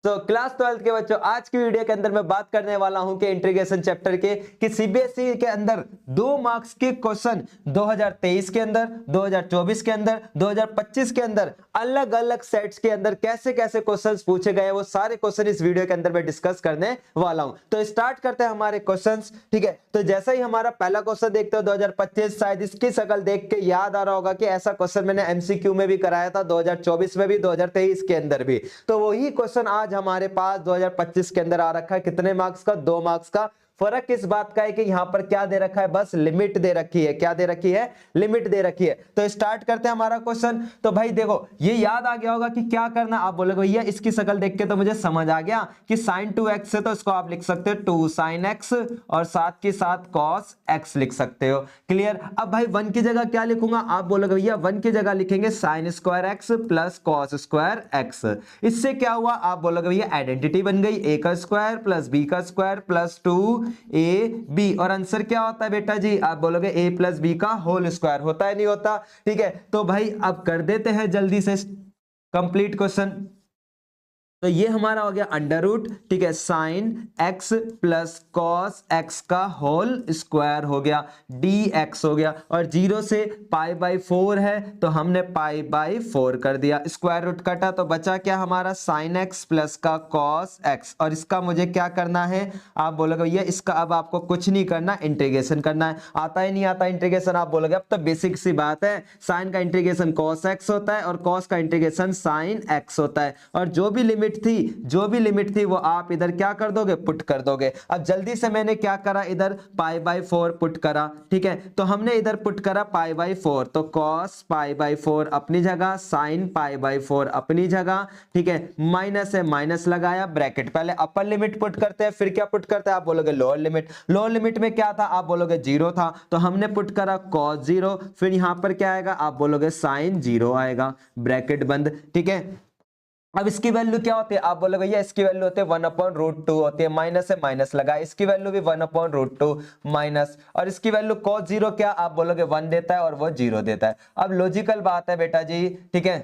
तो class 12th के बच्चों, आज की वीडियो के अंदर मैं बात करने वाला हूं कि इंटीग्रेशन चैप्टर के कि सीबीएसई के अंदर 2 मार्क्स के क्वेश्चन 2023 के अंदर, 2024 के अंदर, 2025 के अंदर अलग अलग सेट्स के अंदर कैसे कैसे क्वेश्चंस पूछे गए, वो सारे क्वेश्चन इस वीडियो के अंदर मैं डिस्कस करने वाला हूं। तो स्टार्ट करते हैं हमारे क्वेश्चंस। ठीक है, तो जैसा ही हमारा पहला क्वेश्चन देखते हो 2025, शायद इसकी शक्ल देख के याद आ रहा होगा कि ऐसा क्वेश्चन मैंने एमसीक्यू में भी कराया था 2024 में भी, 2023 के अंदर भी। तो वही क्वेश्चन आज हमारे पास 2025 के अंदर आ रखा है। कितने मार्क्स का? 2 मार्क्स का। फर्क इस बात का है कि यहां पर क्या दे रखा है, बस लिमिट दे रखी है। क्या दे रखी है? लिमिट दे रखी है। तो स्टार्ट करते हैं हमारा क्वेश्चन। तो भाई देखो, ये याद आ गया होगा कि क्या करना। आप बोलोगे भैया इसकी शक्ल देख के तो मुझे समझ आ गया कि sin 2x है, तो इसको आप लिख सकते हो 2 sin x और साथ के साथ cos x लिख सकते हो। क्लियर? अब भाई 1 की जगह क्या लिखूंगा? आप बोलोगे भैया 1 की जगह लिखेंगे sin square x plus cos square x। इससे क्या हुआ? आप बोलोगे भैया आइडेंटिटी बन गई, a का स्क्वायर प्लस b का स्क्वायर प्लस 2ab। और आंसर क्या होता है बेटा जी? आप बोलोगे a प्लस बी का होल स्क्वायर। होता है नहीं होता? ठीक है, तो भाई अब कर देते हैं जल्दी से कंप्लीट क्वेश्चन। तो ये हमारा हो गया अंडर रूट, ठीक है, sine x plus cos x का होल स्क्वायर हो गया, डी एक्स हो गया। और 0 से पाई बाई 4 है तो हमने पाई बाई 4 कर दिया। स्क्वायर रूट कटा तो बचा क्या हमारा? साइन एक्स प्लस का कॉस एक्स। और इसका मुझे क्या करना है? आप बोलोगे भैया इसका अब आपको कुछ नहीं करना, इंटीग्रेशन करना है। आता ही नहीं आता इंटीग्रेशन? आप बोलोगे अब तो बेसिक सी बात है, साइन का इंटीग्रेशन कॉस एक्स होता है और कॉस का इंटीग्रेशन साइन एक्स होता है। और जो भी लिमिट थी वो आप इधर क्या कर दोगे? पुट कर दोगे। अब जल्दी से मैंने क्या करा, इधर पाई बाई 4 पुट करा। ठीक है, तो हमने इधर पुट करा पाई बाई 4, तो कॉस पाई बाई 4 अपनी जगह, साइन पाई बाई 4 अपनी जगह। ठीक है, माइनस है, माइनस लगाया, ब्रैकेट। पहले अपर लिमिट पुट करते हैं, फिर क्या पुट करते हैं? आप बोलोगे लोअर लिमिट। लोअर लिमिट में क्या था? आप बोलोगे 0 था, तो हमने पुट करा कॉस 0। फिर यहां पर क्या आएगा? आप बोलोगे साइन 0 आएगा, ब्रैकेट बंद। ठीक है, अब इसकी वैल्यू क्या होती है? आप बोले भैया इसकी वैल्यू होती है 1/√2 होती है। माइनस है, माइनस लगा, इसकी वैल्यू भी 1/√2 माइनस। और इसकी वैल्यू cos 0 क्या? आप बोलोगे 1 देता है और वो 0 देता है। अब लॉजिकल बात है बेटा जी, ठीक है,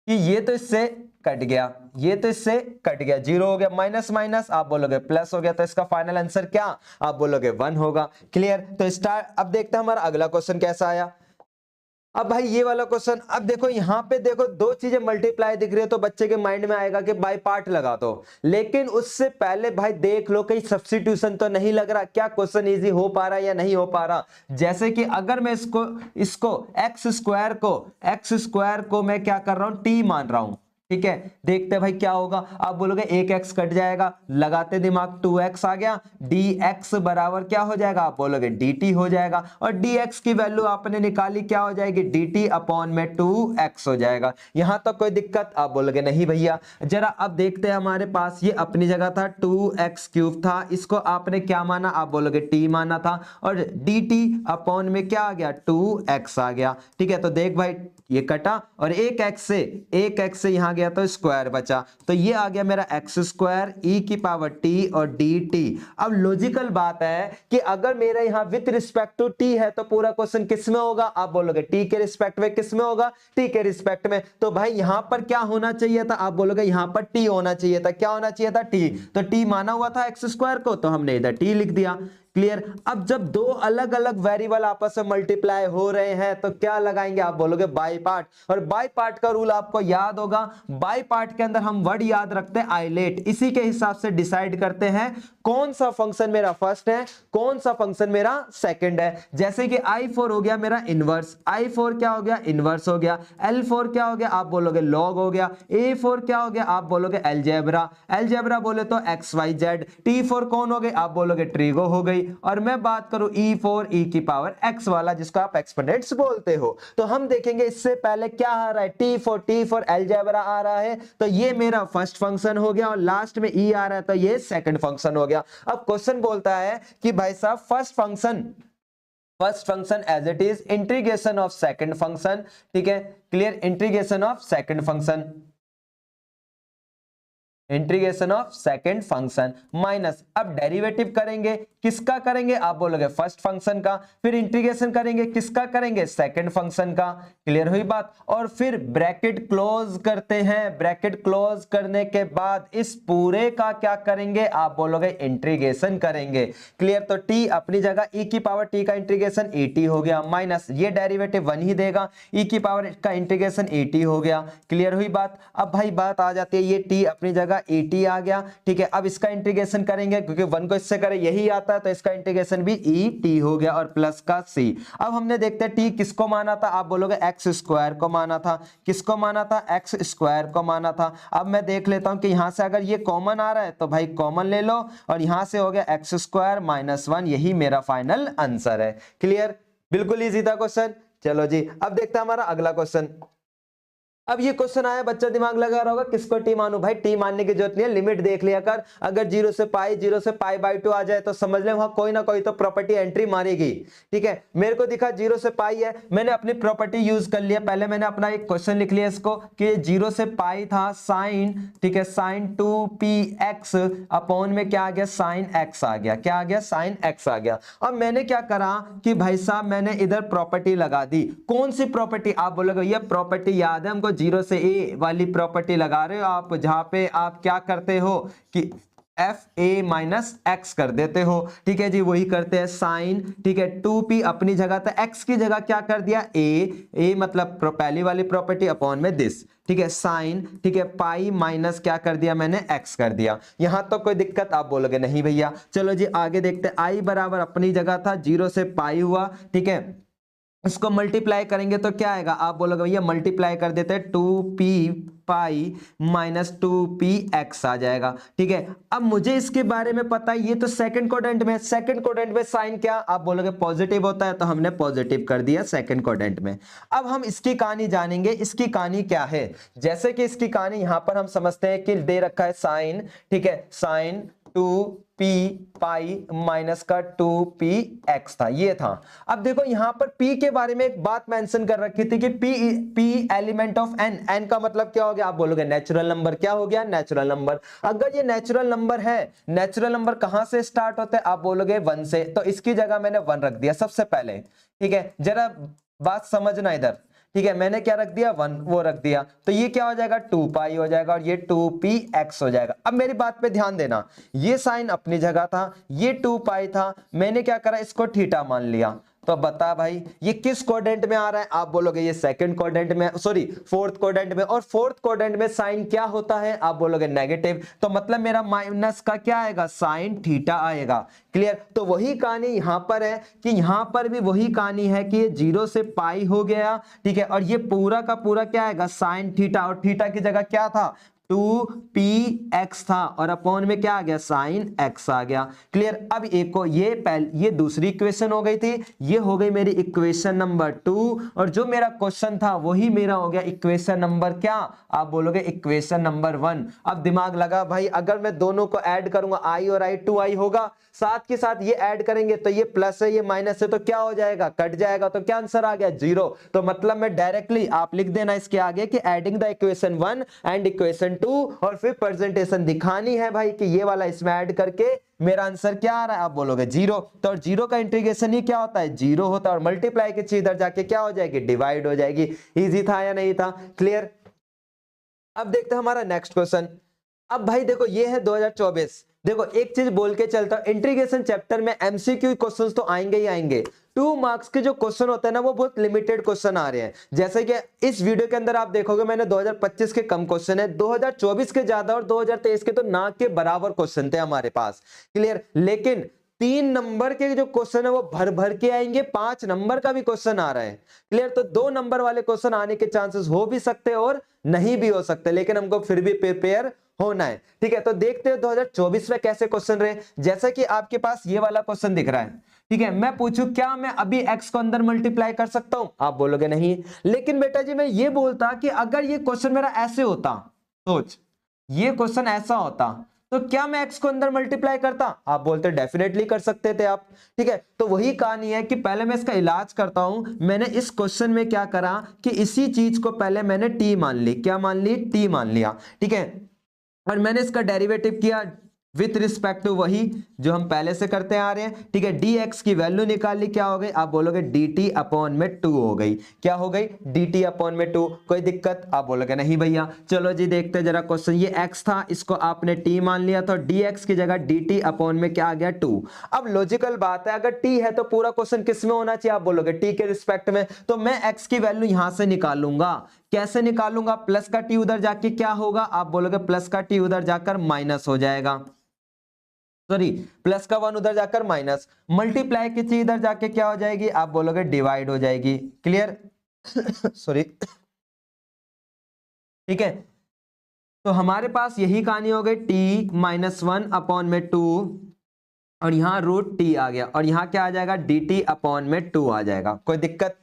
कि ये तो इससे कट गया, ये तो इससे कट गया, 0 हो गया, माइनस माइनस आप बोलोगे प्लस हो गया। तो इसका फाइनल आंसर क्या? आप बोलोगे 1 होगा। क्लियर? तो स्टार्ट, अब देखते हैं हमारा अगला क्वेश्चन कैसा आया। अब भाई ये वाला क्वेश्चन, अब देखो यहां पे देखो दो चीजें मल्टीप्लाई दिख रही है तो बच्चे के माइंड में आएगा कि बाय पार्ट लगा दो। लेकिन उससे पहले भाई देख लो कहीं सब्स्टिट्यूशन तो नहीं लग रहा, क्या क्वेश्चन इजी हो पा रहा है या नहीं हो पा रहा। जैसे कि अगर मैं इसको इसको एक्स स्क्वायर को मैं क्या कर रहा हूं? टी मान रहा हूं। ठीक है, देखते हैं भाई क्या होगा। आप बोलोगे एक एक्स कट जाएगा, लगाते दिमाग 2x आ गया, dx बराबर क्या हो जाएगा? आप बोलोगे dt हो जाएगा। और dx की वैल्यू आपने निकाली, क्या हो जाएगी? dt अपॉन में 2x हो जाएगा। यहां तक कोई दिक्कत? आप बोलोगे नहीं भैया। जरा अब देखते हैं, हमारे पास ये अपनी जगह था 2x³ था, इसको आपने क्या माना? आप बोलोगे t माना था। और dt अपॉन में क्या आ गया? 2x आ गया। ठीक है, तो देख भाई ये कटा और एक x से यहां गया तो स्क्वायर बचा, तो ये आ गया मेरा एक्स स्क्वायर ई की पावर टी और डी टी। अब लॉजिकल बात है कि अगर मेरा यहां विथ रिस्पेक्ट टू टी है तो पूरा क्वेश्चन किस में होगा? आप बोलोगे टी के रिस्पेक्ट में। किस में होगा? टी के रिस्पेक्ट में। तो भाई यहां पर क्या होना चाहिए था? आप बोलोगे यहां पर टी होना चाहिए था। क्या होना चाहिए था? टी। तो टी माना हुआ था एक्स स्क्वायर को, तो हमने इधर टी लिख दिया। क्लियर? अब जब दो अलग अलग वेरिएबल आपस में मल्टीप्लाई हो रहे हैं तो क्या लगाएंगे? आप बोलोगे बाई पार्ट। और बाई पार्ट का रूल आपको याद होगा, बाई पार्ट के अंदर हम वर्ड याद रखते हैं आइलेट, इसी के हिसाब से डिसाइड करते हैं कौन सा फंक्शन मेरा फर्स्ट है, कौन सा फंक्शन मेरा सेकंड है। जैसे कि i4 हो गया मेरा इनवर्स, i4 क्या हो गया? इनवर्स हो गया। l4 क्या हो गया? आप बोलोगे लॉग हो गया। a4 क्या हो गया? आप बोलोगे अलजेब्रा। अलजेब्रा बोले तो xyz। t4 कौन हो गई? आप बोलोगे ट्रिगो हो गई। और मैं बात करूं e4 e की पावर x वाला, जिसको आप एक्सपोनेंट्स बोलते हो, तो हम देखेंगे इससे पहले क्या आ रहा है? t4 अलजेब्रा आ रहा है, तो ये मेरा फर्स्ट फंक्शन हो गया। और लास्ट में e आ रहा है तो ये सेकंड फंक्शन हो गया। अब क्वेश्चन बोलता है कि भाई साहब first function as it is integration of second function. ठीक है, clear? Integration of second function, integration of second function minus, अब डेरिवेटिव करेंगे किसका करेंगे, आप बोलोगे फर्स्ट फंक्शन का, फिर इंटीग्रेशन करेंगे किसका करेंगे, सेकंड फंक्शन का। क्लियर हुई बात। और फिर ब्रैकेट क्लोज करते हैं, ब्रैकेट क्लोज करने के बाद इस पूरे का क्या करेंगे, आप बोलोगे इंटीग्रेशन करेंगे। क्लियर। तो t अपनी जगह e की पावर t का इंटीग्रेशन et हो गया, माइनस ये डेरिवेटिव 1 ही देगा, e की पावर का इंटीग्रेशन et हो गया। क्लियर हुई बात। अब भाई बात आ जाती है, ये t अपनी जगह et आ गया, ठीक है। अब इसका इंटीग्रेशन करेंगे क्योंकि 1 को इससे करे यही आता है, तो इसका इंटीग्रेशन भी et हो गया और प्लस का c। अब हमने देखते हैं t किसको माना था, आप बोलोगे एक्स स्क्वायर को माना था। किसको माना था, एक्स स्क्वायर को माना था। अब मैं देख लेता हूं कि यहां से अगर ये कॉमन आ रहा है तो भाई कॉमन ले लो, और यहां से हो गया एक्स स्क्वायर माइनस 1, यही मेरा फाइनल आंसर है। क्लियर, बिल्कुल इजी था क्वेश्चन। चलो जी, अब देखते हैं हमारा अगला क्वेश्चन। अब ये क्वेश्चन आया, बच्चा दिमाग लगा रहा होगा किसको टी मानू, भाई टी मानने की जरूरत नहीं है, लिमिट देख लिया कर। अगर 0 से पाई बाई 2 आ जाए तो समझ ले वहां कोई ना कोई तो प्रॉपर्टी एंट्री मारेगी। ठीक है, मेरे को दिखा 0 से पाई है, मैंने अपनी प्रॉपर्टी यूज कर लिया। पहले मैंने अपना एक क्वेश्चन लिख लिया इसको कि 0 से पाई था साइन, ठीक है, साइन 2px अपॉन में क्या आ गया, साइन x आ गया। क्या आ गया, साइन x आ गया। अब मैंने क्या करा कि भाई साहब मैंने इधर प्रॉपर्टी लगा दी। कौन सी प्रॉपर्टी, आप बोलोगे ये प्रॉपर्टी याद है हमको, 0 से a वाली प्रॉपर्टी लगा रहे हो आप, जहां पे आप क्या करते हो कि एफ ए माइनस एक्स कर देते हो। ठीक है जी, वही करते हैं साइन, ठीक है, 2p अपनी जगह था, x की जगह क्या कर दिया a मतलब पहली वाली प्रॉपर्टी अपॉन में दिस, ठीक है, साइन, ठीक है, पाई माइनस क्या कर दिया मैंने, x कर दिया। यहां तो कोई दिक्कत, आप बोलोगे नहीं भैया। चलो जी आगे देखते हैं, i बराबर अपनी जगह था 0 से पाई हुआ, ठीक है, इसको मल्टीप्लाई करेंगे तो क्या आएगा, आप बोलोगे भैया मल्टीप्लाई कर देते हैं 2p पाई माइनस 2px आ जाएगा। ठीक है, अब मुझे इसके बारे में पता है, ये तो सेकंड क्वाड्रेंट में, सेकंड क्वाड्रेंट में साइन क्या, आप बोलोगे पॉजिटिव होता है, तो हमने पॉजिटिव कर दिया सेकंड क्वाड्रेंट में। अब हम इसकी कहानी जानेंगे, इसकी कहानी क्या है। जैसे कि इसकी कहानी यहां पर हम समझते हैं कि दे रखा है साइन, ठीक है, साइन 2p पाई माइनस का 2px था, ये था। अब देखो यहां पर p के बारे में एक बात मेंशन कर रखी थी कि p element of n, n का मतलब क्या हो गया, आप बोलोगे नेचुरल नंबर। क्या हो गया, नेचुरल नंबर। अगर ये नेचुरल नंबर है, नेचुरल नंबर कहां से स्टार्ट होते हैं, आप बोलोगे 1 से, तो इसकी जगह मैंने 1 रख दिया सबसे पहले। ठीक है, जरा बात समझना इधर, ठीक है, मैंने क्या रख दिया, 1 वो रख दिया, तो ये क्या हो जाएगा 2 पाई हो जाएगा और ये 2px हो जाएगा। अब मेरी बात पे ध्यान देना, ये साइन अपनी जगह था, ये 2 पाई था, मैंने क्या करा, इसको थीटा मान लिया। तो बता भाई ये किस क्वाड्रेंट में आ रहा है, आप बोलोगे ये सेकंड क्वाड्रेंट में, सॉरी फोर्थ क्वाड्रेंट में, और फोर्थ क्वाड्रेंट में साइन क्या होता है, आप बोलोगे नेगेटिव, तो मतलब मेरा माइनस का क्या आएगा, साइन थीटा आएगा। क्लियर। तो वही कहानी यहां पर है कि यहां पर भी वही कहानी है कि ये 0 से पाई हो गया, ठीक है, और ये पूरा का पूरा क्या आएगा, साइन थीटा, और थीटा की जगह क्या था 2px था, और अपॉन में क्या आ गया, साइन x आ गया। क्लियर। अब एक को ये दूसरी इक्वेशन हो गई थी, ये हो गई मेरी इक्वेशन नंबर 2, और जो मेरा क्वेश्चन था वही मेरा हो गया इक्वेशन नंबर क्या, आप बोलोगे इक्वेशन नंबर 1। अब दिमाग लगा भाई, अगर मैं दोनों को ऐड करूंगा i और i 2i होगा, साथ के साथ ये ऐड करेंगे तो ये प्लस है ये माइनस है, तो क्या हो जाएगा, कट जाएगा, तो क्या आंसर आ गया 0। तो मतलब मैं डायरेक्टली, आप लिख देना इसके आगे कि adding the equation 1 and equation 2, और फिर प्रेजेंटेशन दिखानी है भाई कि ये वाला इसमें ऐड करके मेरा आंसर क्या आ रहा है, आप बोलोगे 0। तो 0 का इंटीग्रेशन ही क्या होता है, 0 होता है, और मल्टीप्लाई की चीज इधर जाके क्या हो जाएगी, डिवाइड हो जाएगी। इजी था या नहीं था, क्लियर। अब देखते हैं हमारा नेक्स्ट क्वेश्चन। अब भाई देखो ये है 2024, देखो एक चीज बोल के चलता हूं, इंटीग्रेशन चैप्टर में एमसीक्यू क्वेश्चंस तो आएंगे ही आएंगे। 2 मार्क्स के जो क्वेश्चन होते हैं ना, वो बहुत लिमिटेड क्वेश्चन आ रहे हैं। जैसे कि इस वीडियो के अंदर आप देखोगे मैंने 2025 के कम क्वेश्चन है, 2024 के ज्यादा, और 2023 के तो ना के बराबर क्वेश्चन थे हमारे पास। क्लियर। लेकिन 3 नंबर के जो क्वेश्चन है वो भर भर के आएंगे, 5 नंबर का भी क्वेश्चन आ रहा है। क्लियर। तो 2 नंबर वाले क्वेश्चन आने के चांसेस हो भी सकते हैं और नहीं भी हो सकते, लेकिन हमको फिर भी प्रिपेयर होना है। ठीक है, तो देखते हैं 2024 में कैसे क्वेश्चन रहे। जैसा कि आपके पास ये वाला क्वेश्चन दिख रहा है, ठीक है, मैं पूछूं क्या मैं अभी x को अंदर मल्टीप्लाई कर सकता हूं, आप बोलोगे नहीं। लेकिन बेटा जी मैं ये बोलता कि अगर ये क्वेश्चन मेरा ऐसे होता, सोच ये क्वेश्चन ऐसा होता, तो क्या मैं x को अंदर मल्टीप्लाई करता, आप बोलते डेफिनेटली कर सकते थे आप। ठीक है, तो वही कहानी है कि पहले मैं इसका इलाज करता हूं। मैंने इस क्वेश्चन में क्या करा कि इसी चीज को पहले मैंने t मान ली, क्या मान ली, t मान लिया। ठीक है, और मैंने इसका डेरिवेटिव किया विथ रिस्पेक्ट टू वही जो हम पहले से करते आ रहे हैं, ठीक है। dx की वैल्यू निकाल ली, क्या हो गई, आप बोलोगे dt अपॉन में 2 हो गई, क्या हो गई, dt अपॉन में 2। कोई दिक्कत, आप बोलोगे नहीं भैया। चलो जी देखते हैं जरा क्वेश्चन, ये x था, इसको आपने t मान लिया, तो dx की जगह dt अपॉन में क्या आ गया 2। अब लॉजिकल बात है, अगर t है तो पूरा क्वेश्चन किस में होना चाहिए, आप बोलोगे t के रिस्पेक्ट में, तो मैं x की वैल्यू यहां से निकालूंगा। कैसे निकालूंगा, प्लस का t उधर जाके क्या होगा, आप बोलोगे प्लस का t उधर जाकर माइनस हो जाएगा, सॉरी प्लस का 1 उधर जाकर माइनस, मल्टीप्लाई की चीज इधर जाके क्या हो जाएगी, आप बोलोगे डिवाइड हो जाएगी। क्लियर सॉरी ठीक है। तो हमारे पास यही कहानी हो गई, t माइनस 1 अपॉन में 2, और यहां रूट t आ गया, और यहां क्या आ जाएगा, dt अपॉन में 2 आ जाएगा। कोई दिक्कत।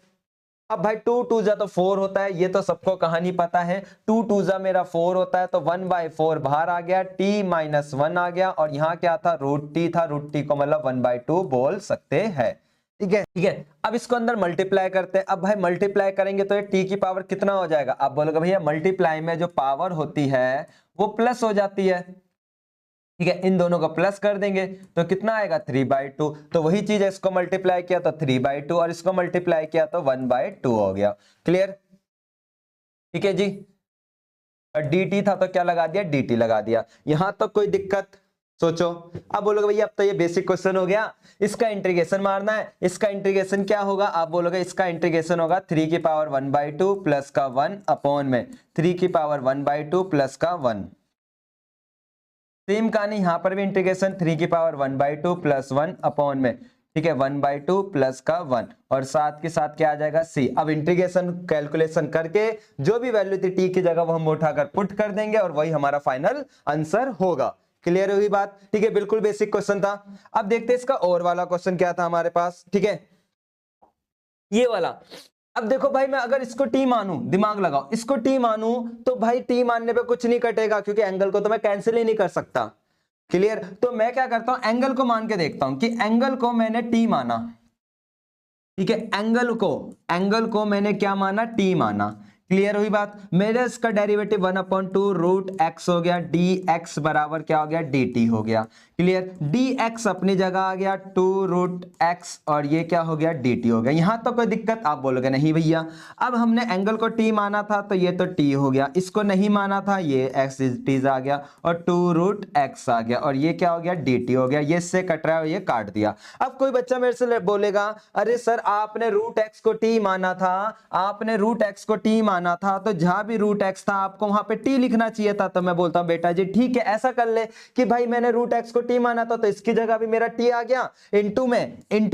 अब भाई 2 2 जा तो 4 होता है, ये तो सबको कहानी पता है, 2 2 जा मेरा 4 होता है, तो 1/4 बाहर आ गया, t माइनस 1 आ गया, और यहां क्या था, रूट t था, रूट t को मतलब 1/2 बोल सकते हैं। ठीक है, ठीक है। अब इसको अंदर मल्टीप्लाई करते हैं। अब भाई मल्टीप्लाई करेंगे तो ये t की पावर कितना हो जाएगा, आप बोलोगे भैया मल्टीप्लाई में जो पावर होती है वो प्लस हो जाती है, ठीक है। इन दोनों को प्लस कर देंगे तो कितना आएगा 3/2, तो वही चीज है, इसको मल्टीप्लाई किया तो 3/2 और इसको मल्टीप्लाई किया तो 1/2 हो गया। क्लियर, ठीक है जी। और dt था तो क्या लगा दिया, dt लगा दिया। यहां तक कोई दिक्कत, सोचो। अब बोलोगे भैया अब तो ये बेसिक क्वेश्चन हो गया, इसका इंटीग्रेशन मारना है। इसका इंटीग्रेशन क्या होगा, आप बोलोगे इसका इंटीग्रेशन होगा 3 की पावर 1/2 प्लस का 1 अपॉन में 3 की पावर 1/2 प्लस का 1। सेम कहानी यहां पर भी इंटीग्रेशन 3 की पावर 1/2 प्लस 1 अपॉन में, ठीक है, 1/2 प्लस का 1, और साथ के साथ क्या आ जाएगा c। अब इंटीग्रेशन कैलकुलेशन करके जो भी वैल्यू थी t की जगह वो हम उठाकर पुट कर देंगे और वही हमारा फाइनल आंसर होगा। क्लियर हुई बात, ठीक है, बिल्कुल बेसिक क्वेश्चन था। अब देखते हैं इसका और वाला क्वेश्चन क्या था हमारे पास, ठीक है, ये वाला। अब देखो भाई मैं अगर इसको t मानूं, दिमाग लगाओ, इसको t मानूं तो भाई t मानने पे कुछ नहीं कटेगा, क्योंकि एंगल को तो मैं कैंसिल ही नहीं कर सकता। क्लियर, तो मैं क्या करता हूं, एंगल को मान के देखता हूं कि एंगल को मैंने t माना, ठीक है, एंगल को मैंने क्या माना, t माना। क्लियर हुई बात। मेरे इसका डेरिवेटिव 1/2 रूट x हो गया, dx बराबर क्या हो गया, dt हो गया। क्लियर, dx अपनी जगह आ गया 2 रूट x, और ये क्या हो गया, dt हो गया। यहां तो कोई दिक्कत, आप बोलोगे नहीं भैया, अब हमने एंगल को t माना था तो ये तो t हो गया, इसको नहीं माना था, ये x t आ गया, और 2 रूट x आ गया, और ये क्या हो गया, dt हो गया। ये इससे कट रहा है और ये काट दिया। अब कोई बच्चा मेरे से बोलेगा, अरे सर आपने रूट x को t माना था, आपने रूट x को t माना था, तो जहां भी रूट x था आपको वहां पे t लिखना चाहिए था। तो मैं बोलता हूं बेटा जी ठीक है, ऐसा कर ले कि भाई मैंने रूट x को t माना था तो इसकी जगह भी मेरा t आ गया, इनटू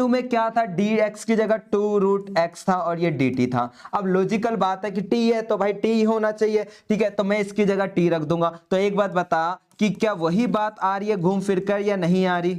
में क्या था, dx की जगह 2 रूट x था और ये dt था। अब लॉजिकल बात है कि t है तो भाई t होना चाहिए, ठीक है, तो मैं इसकी जगह t रख दूंगा। तो एक बात बता कि क्या वही बात आ रही है घूम फिर कर या नहीं आ रही,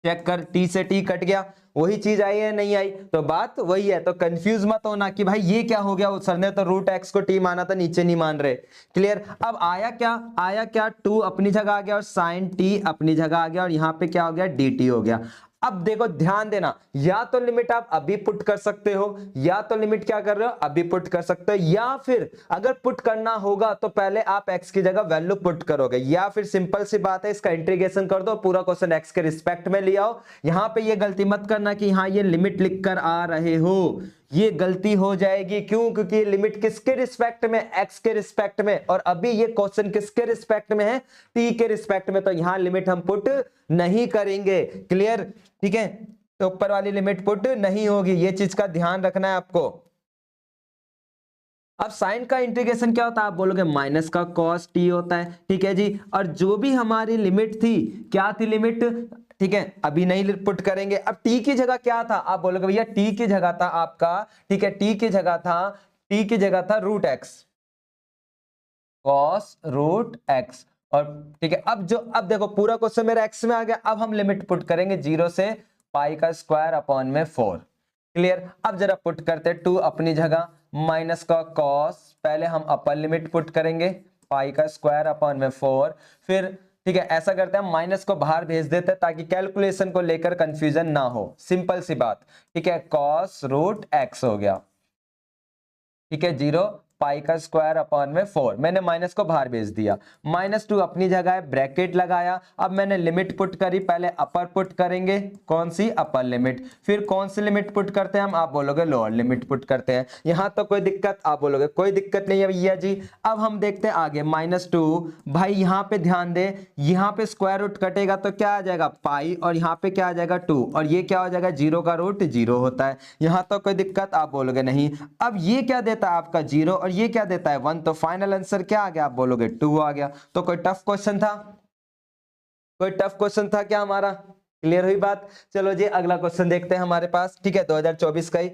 चेक कर, t से t कट गया, वही चीज आई है नहीं आई, तो बात वही है। तो कंफ्यूज मत होना कि भाई ये क्या हो गया, सर ने तो रूट x को t माना था, नीचे नहीं मान रहे। क्लियर, अब आया क्या 2 अपनी जगह आ गया और साइन t अपनी जगह आ गया, और यहां पे क्या हो गया, dt हो गया। अब देखो ध्यान देना, या तो लिमिट आप अभी पुट कर सकते हो, या तो लिमिट क्या कर रहे हो, अभी पुट कर सकते हो, या फिर अगर पुट करना होगा तो पहले आप x की जगह वैल्यू पुट करोगे, या फिर सिंपल सी बात है इसका इंटीग्रेशन कर दो, पूरा क्वेश्चन x के रिस्पेक्ट में ले आओ। यहां पे ये गलती मत करना कि हाँ ये लिमिट लिख कर आ रहे हो, ये गलती हो जाएगी। क्यों, क्योंकि लिमिट किसके रिस्पेक्ट में, x के रिस्पेक्ट में, और अभी ये क्वेश्चन किसके रिस्पेक्ट में है, t के रिस्पेक्ट में, तो यहां लिमिट हम पुट नहीं करेंगे। क्लियर, ठीक है, तो ऊपर वाली लिमिट पुट नहीं होगी, ये चीज का ध्यान रखना है आपको। अब साइन का इंटीग्रेशन क्या होता है, आप बोलोगे माइनस का कॉस टी होता है, ठीक है जी। और जो भी हमारी लिमिट थी, क्या थी लिमिट, ठीक है, अभी नहीं पुट करेंगे। अब टी की जगह क्या था, आप बोलोगे भैया टी की जगह था आपका, ठीक है, टी की जगह था root X, cos root X, और ठीक है। अब देखो पूरा क्वेश्चन मेरा एक्स में आ गया, अब हम लिमिट पुट करेंगे 0 से पाई का स्क्वायर अपॉन में 4। क्लियर, अब जरा पुट करते 2 अपनी जगह, माइनस का कॉस, पहले हम अपर लिमिट पुट करेंगे पाई का स्क्वायर अपॉन में 4, फिर ठीक है ऐसा करते हैं, माइनस को बाहर भेज देते हैं ताकि कैलकुलेशन को लेकर कंफ्यूजन ना हो, सिंपल सी बात, ठीक है, कॉस रूट एक्स हो गया, ठीक है, 0 पाई का स्क्वायर अपॉन में 4, मैंने माइनस को बाहर भेज दिया, -2 अपनी जगह है, ब्रैकेट लगाया, अब मैंने लिमिट पुट करी, पहले अपर पुट करेंगे, कौन सी, अपर लिमिट, फिर कौन सी लिमिट पुट करते हैं हम, आप बोलोगे लोअर लिमिट पुट करते हैं। यहां तो कोई दिक्कत, आप बोलोगे कोई दिक्कत नहीं है भैया जी। अब हम देखते हैं आगे, -2, भाई यहां पे ध्यान दे, यहां पे स्क्वायर रूट कटेगा तो क्या आ जाएगा पाई, और यहां पे क्या आ जाएगा 2, और ये क्या हो जाएगा, 0 का रूट 0 होता है। यहां तो कोई दिक्कत, आप बोलोगे नहीं। अब ये क्या देता है आपका 0, और ये क्या देता है 1, तो फाइनल आंसर क्या आ गया, आप बोलोगे 2 आ गया। तो कोई टफ क्वेश्चन था, कोई टफ क्वेश्चन था क्या हमारा, क्लियर हुई बात। चलो जी अगला क्वेश्चन देखते हैं हमारे पास, ठीक है, 2024 का ही।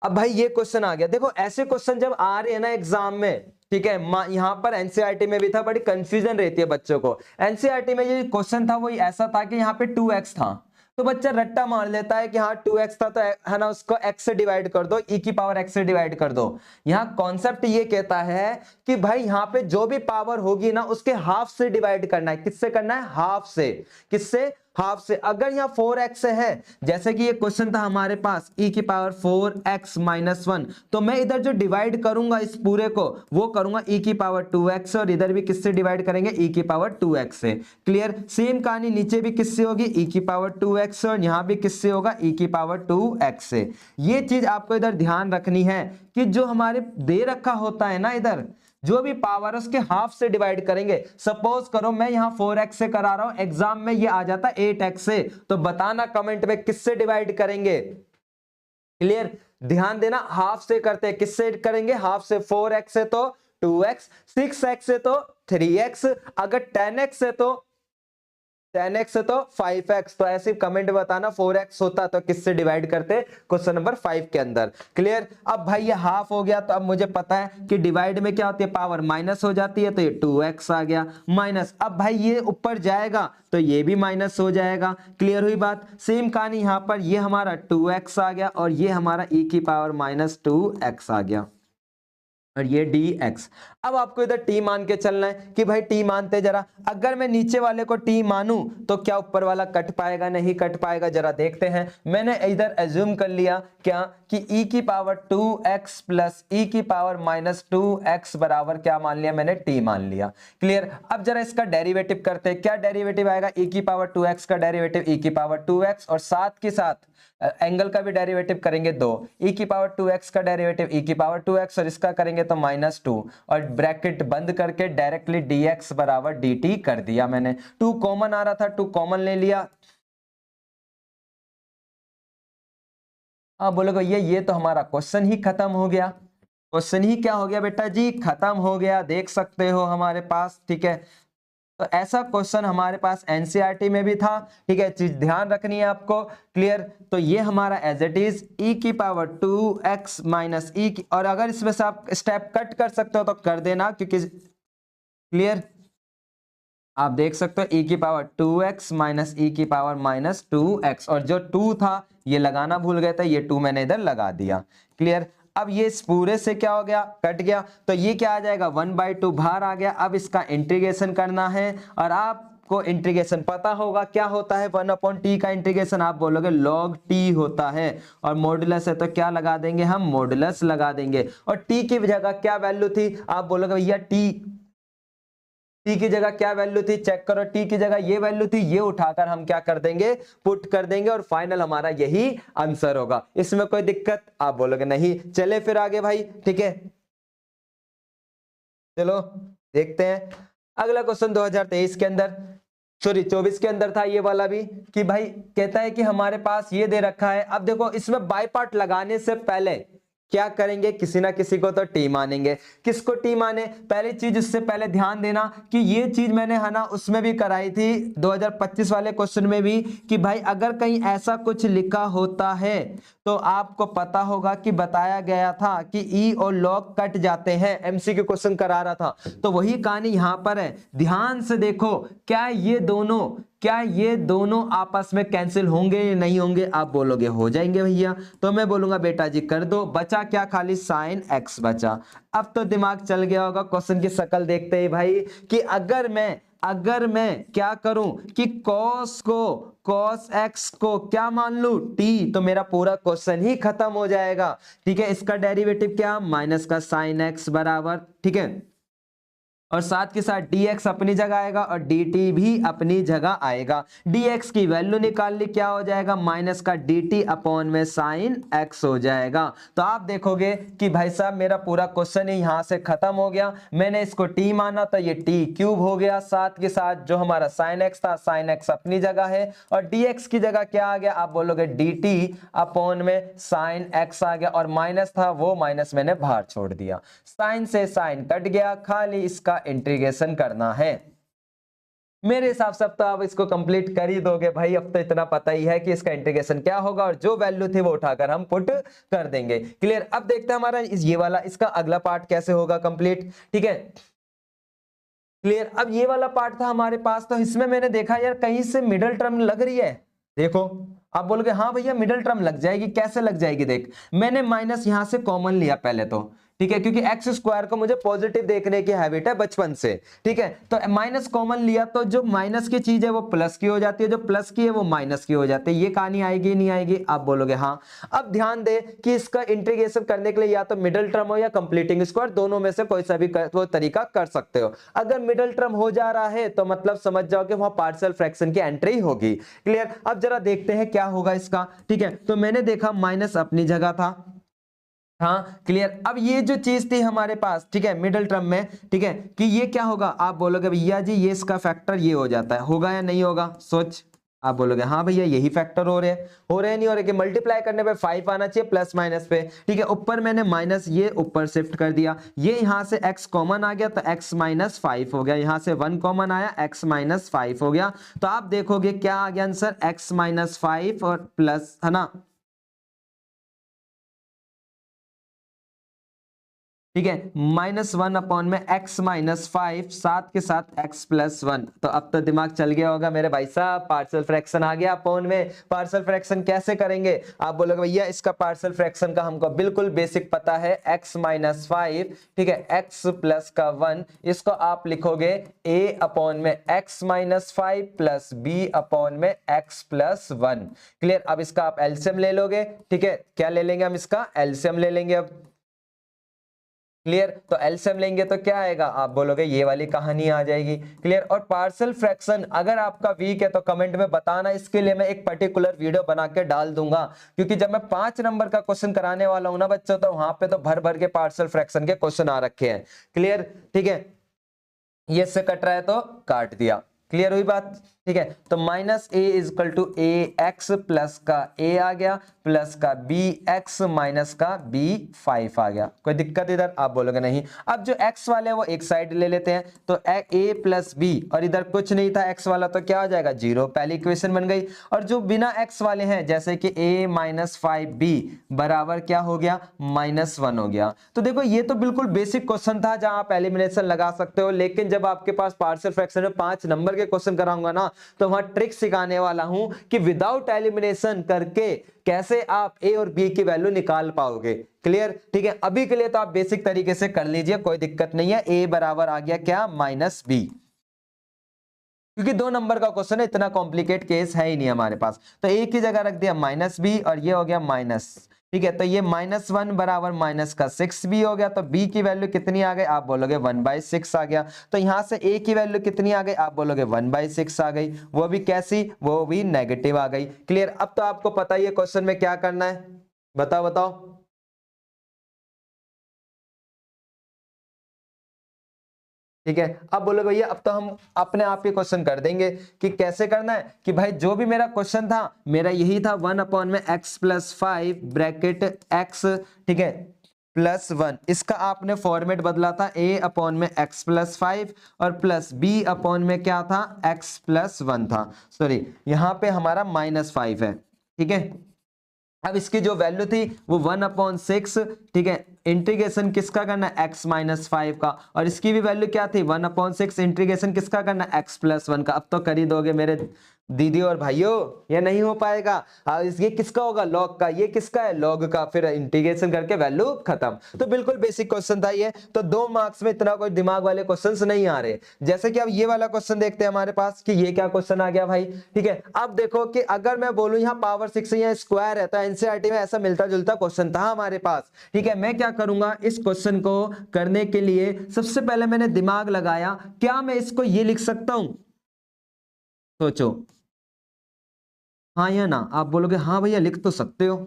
अब भाई ये क्वेश्चन आ गया, देखो ऐसे क्वेश्चन जब आ रहे हैं ना एग्जाम में, ठीक है, यहां पर एनसीईआरटी में भी था, बड़ी कंफ्यूजन रहती है बच्चों को। एनसीईआरटी में ये क्वेश्चन था वही ऐसा था कि यहाँ पे 2x था, तो बच्चा रट्टा मार लेता है कि हाँ 2x था तो है ना, उसको x से डिवाइड कर दो, e की पावर x से डिवाइड कर दो। यहाँ कॉन्सेप्ट ये कहता है कि भाई यहाँ पे जो भी पावर होगी ना उसके हाफ से डिवाइड करना है। किससे करना है, हाफ से, किससे, हाफ से। अगर यहाँ 4x है, जैसे कि ये क्वेश्चन था हमारे पास e की पावर 4x - 1, तो मैं इधर जो डिवाइड करूंगा इस पूरे को वो करूंगा e की पावर 2x, और इधर भी किससे डिवाइड करेंगे, e की पावर 2x से। क्लियर, सेम कहानी नीचे भी किससे होगी, e की पावर 2x, और यहां भी किससे होगा, e की पावर 2x से। ये चीज आपको इधर ध्यान रखनी है कि जो हमारे दे रखा होता है ना, इधर जो भी पावर है उसके हाफ से डिवाइड करेंगे। सपोज करो मैं यहां 4x से करा रहा हूं, एग्जाम में ये आ जाता 8x से, तो बताना कमेंट में किससे डिवाइड करेंगे। क्लियर, ध्यान देना, हाफ से करते हैं, किससे करेंगे, हाफ से। 4x से तो 2x, 6x से तो 3x, अगर 10x से तो 10x से तो 5x, तो ऐसे कमेंट बताना 4x होता तो किससे डिवाइड करते, क्वेश्चन नंबर 5 के अंदर। क्लियर, अब भाई ये हाफ हो गया, तो अब मुझे पता है कि डिवाइड में क्या होती है, पावर माइनस हो जाती है, तो ये 2x आ गया माइनस। अब भाई ये ऊपर जाएगा तो ये भी माइनस हो जाएगा। क्लियर हुई बात। सेम कहानी यहां पर, ये हमारा 2x आ गया और ये हमारा e की पावर -2x आ गया, और ये dx। अब आपको इधर t मान के चलना है कि भाई t मानते जरा, अगर मैं नीचे वाले को t मानूं तो क्या ऊपर वाला कट पाएगा, नहीं कट पाएगा, जरा देखते हैं। मैंने इधर एज्यूम कर लिया क्या कि e की पावर 2x प्लस e की पावर -2x बराबर क्या मान लिया मैंने, t मान लिया। क्लियर, अब जरा इसका डेरिवेटिव करते हैं। क्या डेरिवेटिव आएगा, e की पावर 2x का डेरिवेटिव e की पावर 2x, और साथ के साथ एंगल का भी डेरिवेटिव करेंगे 2, e की पावर 2x का डेरिवेटिव e की पावर 2x, और इसका करेंगे तो -2, और ब्रैकेट बंद करके डायरेक्टली dx बराबर dt कर दिया मैंने। 2 कॉमन आ रहा था, 2 कॉमन ले लिया। अब बोलोगे ये तो हमारा क्वेश्चन ही खत्म हो गया। क्वेश्चन ही क्या हो गया बेटा जी, खत्म हो गया, देख सकते हो हमारे पास। ठीक है, तो ऐसा क्वेश्चन हमारे पास एनसीईआरटी में भी था। ठीक है, चीज ध्यान रखनी है आपको। क्लियर, तो ये हमारा एज इट इज e की पावर 2x माइनस e की, और अगर इसमें से आप स्टेप कट कर सकते हो तो कर देना, क्योंकि क्लियर आप देख सकते हो e की पावर 2x माइनस e की पावर -2x, और जो 2 था ये लगाना भूल गए थे, ये 2 मैंने इधर लगा दिया। क्लियर, अब ये इस पूरे से क्या हो गया, कट गया, तो ये क्या आ जाएगा 1/2 बाहर आ गया। अब इसका इंटीग्रेशन करना है, और आपको इंटीग्रेशन पता होगा क्या होता है, 1/t का इंटीग्रेशन आप बोलोगे log t होता है, और मॉडुलस है तो क्या लगा देंगे हम, मॉडुलस लगा देंगे। और t की जगह क्या वैल्यू थी, आप बोलोगे भैया t की जगह क्या वैल्यू थी, चेक करो, t की जगह ये वैल्यू थी, ये उठाकर हम क्या कर देंगे, पुट कर देंगे, और फाइनल हमारा यही आंसर होगा। इसमें कोई दिक्कत, आप बोलोगे नहीं। चले फिर आगे भाई, ठीक है, चलो देखते हैं अगला क्वेश्चन। 2023 के अंदर, सॉरी 24 के अंदर था ये वाला भी, कि भाई कहता है कि हमारे पास ये दे रखा है। अब देखो इसमें बाय पार्ट लगाने से पहले क्या करेंगे, किसी ना किसी को तो टी मानेंगे। किसको टी माने, पहली चीज उससे पहले ध्यान देना कि ये चीज मैंने है ना उसमें भी कराई थी 2025 वाले क्वेश्चन में भी, कि भाई अगर कहीं ऐसा कुछ लिखा होता है तो आपको पता होगा कि बताया गया था कि ई और लॉग कट जाते हैं, एमसीक्यू क्वेश्चन करा रहा था। तो वही कहानी यहां पर है, ध्यान से देखो, क्या ये दोनों आपस में कैंसिल होंगे या नहीं होंगे, आप बोलोगे हो जाएंगे भैया, तो मैं बोलूंगा बेटा जी कर दो। बचा क्या, खाली साइन एक्स बचा। अब तो दिमाग चल गया होगा क्वेश्चन की शक्ल देखते ही भाई, कि अगर मैं अगर मैं क्या करूं कि cos x को क्या मान लूं t, तो मेरा पूरा क्वेश्चन ही खत्म हो जाएगा। ठीक है, इसका डेरिवेटिव क्या, माइनस का sin x बराबर, ठीक है, और साथ के साथ dx अपनी जगह आएगा और dt भी अपनी जगह आएगा। dx की वैल्यू निकाल ली, क्या हो जाएगा, माइनस का dt अपॉन में sin x हो जाएगा। तो आप देखोगे कि भाई साहब मेरा पूरा क्वेश्चन ही यहां से खत्म हो गया। मैंने इसको t माना तो ये t क्यूब हो गया, साथ के साथ जो हमारा sin x था, sin x अपनी जगह है और dx की जगह क्या आ गया, आप बोलोगे dt अपॉन में sin x आ गया, और माइनस था वो माइनस मैंने बाहर छोड़ दिया, साइन से साइन कट गया, खाली इसका इंटीग्रेशन करना है। मेरे हिसाब से अब तो आप इसको कंप्लीट कर ही दोगे भाई, अब तो इतना पता ही है कि इसका इंटीग्रेशन क्या होगा और जो वैल्यू थी वो उठाकर हम पुट कर देंगे। क्लियर, अब देखते हैं हमारा ये वाला इसका अगला पार्ट कैसे होगा कंप्लीट। ठीक है, क्लियर, अब ये वाला पार्ट था हमारे पास, तो इसमें मैंने देखा यार कहीं से मिडिल टर्म लग रही है। देखो आप बोलोगे हाँ भैया मिडिल टर्म लग जाएगी, कैसे लग जाएगी, देख मैंने माइनस यहां से कॉमन लिया पहले तो, ठीक है, क्योंकि एक्स स्क्वायर को मुझे पॉजिटिव देखने की हैबिट है बचपन से। ठीक है, तो माइनस कॉमन लिया तो जो माइनस की चीज है वो प्लस की हो जाती है, जो प्लस की है वो माइनस की हो जाती है। ये कहानी आएगी नहीं आएगी, आप बोलोगे हाँ। अब ध्यान दे कि इसका इंटीग्रेशन करने के लिए या तो मिडिल टर्म हो या कंप्लीटिंग स्क्वायर, दोनों में से कोई सा भी वो तरीका कर सकते हो। अगर मिडिल टर्म हो जा रहा है तो मतलब समझ जाओ कि वहां पार्शियल फ्रैक्शन की एंट्री होगी। क्लियर, अब जरा देखते हैं क्या होगा इसका। ठीक है, तो मैंने देखा माइनस अपनी जगह था, हाँ क्लियर। अब ये जो चीज थी हमारे पास, ठीक है, मिडिल टर्म में, ठीक है, कि ये क्या होगा, आप बोलोगे भैया जी ये इसका फैक्टर ये हो जाता है, होगा या नहीं होगा, सोच। आप बोलोगे हाँ भैया यही फैक्टर हो रहे हैं नहीं हो रहे, कि मल्टीप्लाई करने पे 5 आना चाहिए प्लस माइनस पे। ठीक है, ऊपर मैंने माइनस ये ऊपर शिफ्ट कर दिया, ये यहां से x कॉमन आ गया तो x माइनस 5 हो गया, यहां से 1 कॉमन आया x माइनस 5 हो गया। तो आप देखोगे क्या आ गया आंसर, x माइनस 5 और प्लस, है ना, ठीक है, -1 अपॉन में x माइनस 5, साथ के साथ x प्लस 1। तो अब तो दिमाग चल गया होगा मेरे भाई साहब, पार्शियल फ्रैक्शन आ गया अपॉन में। पार्शियल फ्रैक्शन कैसे करेंगे, आप बोलोगे भैया इसका पार्शियल फ्रैक्शन का हमको बिल्कुल बेसिक पता है, x माइनस 5, ठीक है, x प्लस का 1, इसको आप लिखोगे a अपॉन में x minus 5 plus b upon में x प्लस 1। क्लियर, अब इसका आप एलसीएम ले लोगे, ठीक है, क्या ले लेंगे हम, इसका एलसीएम ले लेंगे अब। क्लियर, तो एलसीएम लेंगे तो क्या आएगा, आप बोलोगे ये वाली कहानी आ जाएगी। क्लियर, और पार्शियल फ्रैक्शन अगर आपका वीक है तो कमेंट में बताना, इसके लिए मैं एक पर्टिकुलर वीडियो बना के डाल दूंगा, क्योंकि जब मैं 5 नंबर का क्वेश्चन कराने वाला हूं ना बच्चों, तो वहां पे तो भर भर के पार्शियल फ्रैक्शन के क्वेश्चन आ रखे हैं। क्लियर, ठीक है, ये से कट रहा है तो काट दिया, क्लियर हुई बात। ठीक है, तो minus A is equal to A X plus का ए आ गया प्लस का बी एक्स माइनस का बी 5 आ गया। कोई दिक्कत इधर, आप बोलोगे नहीं। अब जो एक्स वाले हैं वो एक साइड ले लेते हैं, तो ए प्लस बी, और इधर कुछ नहीं था एक्स वाला तो क्या हो जाएगा 0, पहली इक्वेशन बन गई। और जो बिना एक्स वाले हैं जैसे कि ए माइनस 5b बराबर क्या हो गया, -1 हो गया। तो देखो ये तो बिल्कुल बेसिक क्वेश्चन था जहां आप एलिमिनेशन लगा सकते हो, लेकिन जब आपके पास पार्शियल फ्रैक्शन में 5 नंबर के क्वेश्चन कराऊंगा ना, तो वहां ट्रिक सिखाने वाला हूं कि विदाउट एलिमिनेशन करके कैसे आप ए और बी की वैल्यू निकाल पाओगे। क्लियर, ठीक है, अभी के लिए तो आप बेसिक तरीके से कर लीजिए, कोई दिक्कत नहीं है। ए बराबर आ गया क्या, -b, क्योंकि 2 नंबर का क्वेश्चन है, इतना कॉम्प्लिकेट केस है ही नहीं हमारे पास। तो ए की जगह रख दिया -b और ये हो गया माइनस, ठीक है, तो ये -1 बराबर माइनस का 6b हो गया। तो b की वैल्यू कितनी आ गई, आप बोलोगे 1/6 आ गया। तो यहां से a की वैल्यू कितनी आ गई, आप बोलोगे 1/6 आ गई, वो भी कैसी, वो भी नेगेटिव आ गई। क्लियर, अब तो आपको पता ही है क्वेश्चन में क्या करना है, बताओ बताओ। ठीक है, अब बोलो भैया अब तो हम अपने आप ही क्वेश्चन कर देंगे कि कैसे करना है। कि भाई जो भी मेरा क्वेश्चन था मेरा यही था, 1 अपॉन में x प्लस 5 ब्रैकेट x, ठीक है, प्लस 1, इसका आपने फॉर्मेट बदला था a अपॉन में x प्लस 5 और प्लस b अपॉन में क्या था, x प्लस 1 था, सॉरी यहां पे हमारा -5 है। ठीक है, अब इसकी जो वैल्यू थी वो 1/6, ठीक है, इंटीग्रेशन किसका करना है, x माइनस 5 का, और इसकी भी वैल्यू क्या थी 1/6, इंटीग्रेशन किसका करना है, x प्लस 1 का। अब तो कर ही दोगे मेरे दीदी और भाइयों, ये नहीं हो पाएगा। ये किसका होगा, लॉग का, ये किसका है, लॉग का, फिर इंटीग्रेशन करके वैल्यू खत्म। तो बिल्कुल बेसिक क्वेश्चन था ये, तो 2 मार्क्स में इतना कोई दिमाग वाले क्वेश्चंस नहीं आ रहे। जैसे कि अब ये वाला क्वेश्चन देखते हैं हमारे पास कि ये क्या क्वेश्चन आ गया भाई, ठीक है। अब देखो कि अगर मैं बोलूं यहाँ पावर 6 या स्क्वायर है, तो एनसीईआरटी में ऐसा मिलता जुलता क्वेश्चन था हमारे पास, ठीक है। मैं क्या करूंगा, इस क्वेश्चन को करने के लिए सबसे पहले मैंने दिमाग लगाया, क्या मैं इसको ये लिख सकता हूं, सोचो, हाँ या ना। आप बोलोगे हाँ भैया लिख तो सकते हो,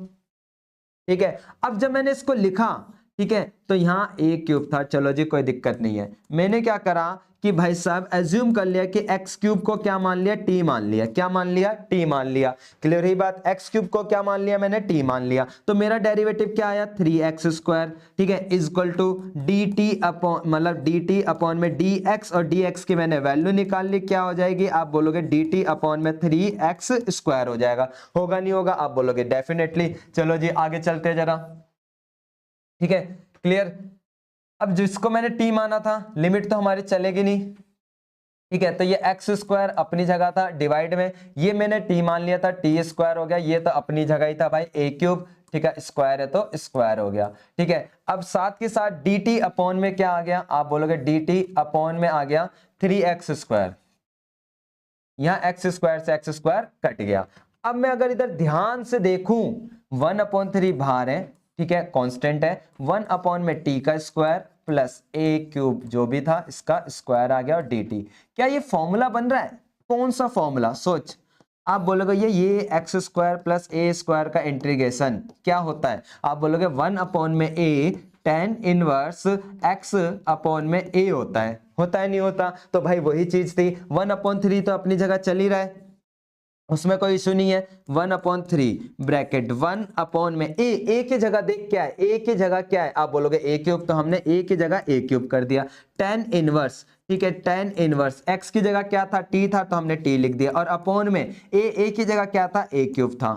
ठीक है। अब जब मैंने इसको लिखा, ठीक है, तो यहाँ ए क्यूब था, चलो जी कोई दिक्कत नहीं है। मैंने क्या करा कि भाई साहब एज्यूम कर लिया कि एक्स क्यूब को क्या मान लिया, टी मान लिया, क्या मान लिया, टी मान लिया। क्लियर ही बात, एक्स क्यूब को क्या मान लिया मैंने, टी मान लिया। तो मेरा डेरिवेटिव क्या आया, 3x², ठीक है, is equal to D T upon, मतलब डी टी अपॉन में डी एक्स, और डी एक्स की मैंने वैल्यू निकाल ली, क्या हो जाएगी, आप बोलोगे डी टी अपॉन में 3x² हो जाएगा। होगा नहीं होगा, आप बोलोगे डेफिनेटली। चलो जी आगे चलते हैं जरा, ठीक है, क्लियर। अब जिसको मैंने टी माना था, लिमिट तो हमारी चलेगी नहीं, ठीक है, तो ये x² अपनी जगह था, डिवाइड में ये मैंने टी मान लिया था, t² हो गया, ये तो अपनी जगह ही था भाई, a क्यूब, ठीक है, स्क्वायर है तो स्क्वायर हो गया, ठीक है। अब साथ के साथ dt अपॉन में क्या आ गया, आप बोलोगे dt अपॉन में आ गया 3x², यहां x² से x² कट गया। अब मैं अगर इधर ध्यान से देखूं, 1/3 बाहर है, ठीक है, कांस्टेंट है, 1 में t का स्क्वायर प्लस a क्यूब जो भी था इसका स्क्वायर आ गया, और dt। क्या ये फॉर्मूला बन रहा है, कौन सा फॉर्मूला, सोच। आप बोलोगे ये x² प्लस a² का इंटीग्रेशन क्या होता है, आप बोलोगे 1 में a tan inverse x upon में a होता है नहीं होता। तो भाई वही चीज थी, 1/3 तो अपनी जगह चल ही रहा है, उसमें कोई इशू नहीं है। 1/3 ब्रैकेट 1 में a की जगह देख क्या है, a की जगह क्या है, आप बोलोगे a क्यूब, तो हमने a की जगह a क्यूब कर दिया। tan इनवर्स, ठीक है, tan इनवर्स x की जगह क्या था, t था, तो हमने t लिख दिया, और अपॉन में a की जगह क्या था, a क्यूब था।